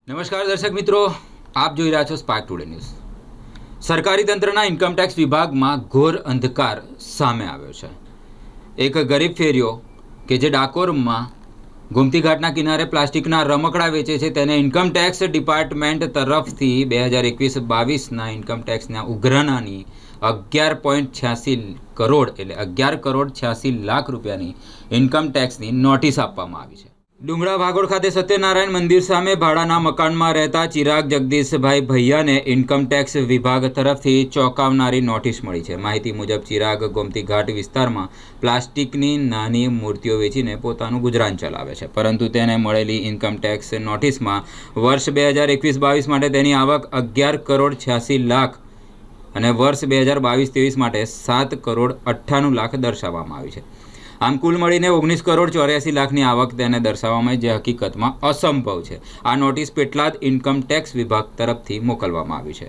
નમસ્કાર દર્શક મિત્રો, આપ જોઈ રહ્યા છો સ્પાર્ક ટુડે ન્યૂઝ। સરકારી તંત્રના ઇન્કમટેક્સ વિભાગમાં ઘોર અંધકાર સામે આવ્યો છે। એક ગરીબ ફેરીઓ કે જે ડાકોરમાં ગોમતી ઘાટના કિનારે પ્લાસ્ટિકના રમકડા વેચે છે તેને ઇન્કમટેક્સ ડિપાર્ટમેન્ટ તરફથી 2021-22ના ઇન્કમટેક્સના ઉઘરાણાની 11.86 કરોડ એટલે 11,86 લાખ રૂપિયાની ઇન્કમટેક્સની નોટિસ આપવામાં આવી છે। ડુંગરા ભાગોળ ખાતે સત્યનારાયણ મંદિર સામે ભાડાના મકાનમાં રહેતા ચિરાગ જગદીશભાઈ ભૈયાને ઇન્કમટેક્સ વિભાગ તરફથી ચોંકાવનારી નોટિસ મળી છે। માહિતી મુજબ ચિરાગ ગોમતી ઘાટ વિસ્તારમાં પ્લાસ્ટિકની નાની મૂર્તિઓ વેચીને પોતાનું ગુજરાન ચલાવે છે, પરંતુ તેને મળેલી ઇન્કમટેક્સ નોટિસમાં વર્ષ 2021-22 માટે તેની આવક 11,86 લાખ અને વર્ષ 2022-23 માટે 7,98 લાખ દર્શાવવામાં આવી છે। આમ કુલ મળીને 19,84 લાખની આવક તેને દર્શાવવામાં જે હકીકતમાં અસંભવ છે। આ નોટિસ પેટલાદ ઇન્કમટેક્સ વિભાગ તરફથી મોકલવામાં આવી છે।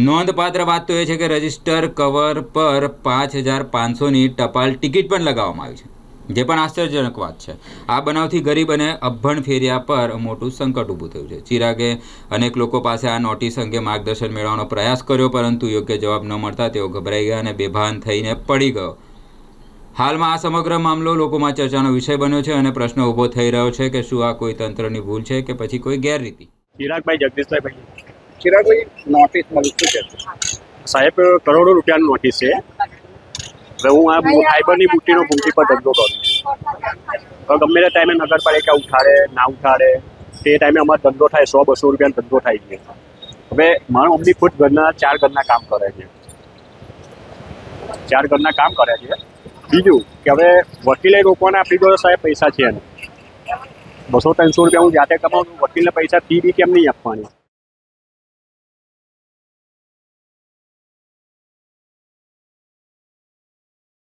નોંધપાત્ર વાત તો એ છે કે રજિસ્ટર કવર પર 5,500ની ટપાલ ટિકિટ પણ લગાવવામાં આવી છે, જે પણ આશ્ચર્યજનક વાત છે। આ બનાવથી ગરીબ અને અભણ ફેરિયા પર મોટું સંકટ ઊભું થયું છે। ચિરાગે અનેક લોકો પાસે આ નોટિસ અંગે માર્ગદર્શન મેળવવાનો પ્રયાસ કર્યો, પરંતુ યોગ્ય જવાબ ન મળતા તેઓ ગભરાઈ ગયા અને બેભાન થઈને પડી ગયો। હાલમાં આ સમગ્ર મામલો લોકોમાં ચર્ચાનો વિષય બન્યો છે અને પ્રશ્ન ઊભો થઈ રહ્યો છે કે શું આ કોઈ તંત્રની ભૂલ છે કે પછી કોઈ ગેરરીતિ। ચિરાગભાઈ જગદીશભાઈ ભાઈ ચિરાગભાઈ નોટિસ મળી શું છે સાહેબ, કરોડો રૂપિયાની નોટિસ છે। હવે હું આ ફાઈબરની બુટ્ટીનો ભૂમકી પર ધંધો કરું છું। ગમે તે ટાઈમે નગરપાલિકા ઉઠાડે ના ઉઠાડે તે ટાઈમે અમારો ધંધો થાય 100-200 રૂપિયાનો ધંધો થાય છે। હવે મારા મમ્મી ખુદ ઘરના 4 ઘરના કામ કરે છે, 4 ઘરના કામ કરે છે। બીજું કે હવે વકીલે રોકવાના આપણી જોડે સાહેબ પૈસા છે ને 200-300 રૂપિયા હું જાતે કમાઉં છું, વકીલને પૈસા ફી બી કેમ નહીં આપવાની?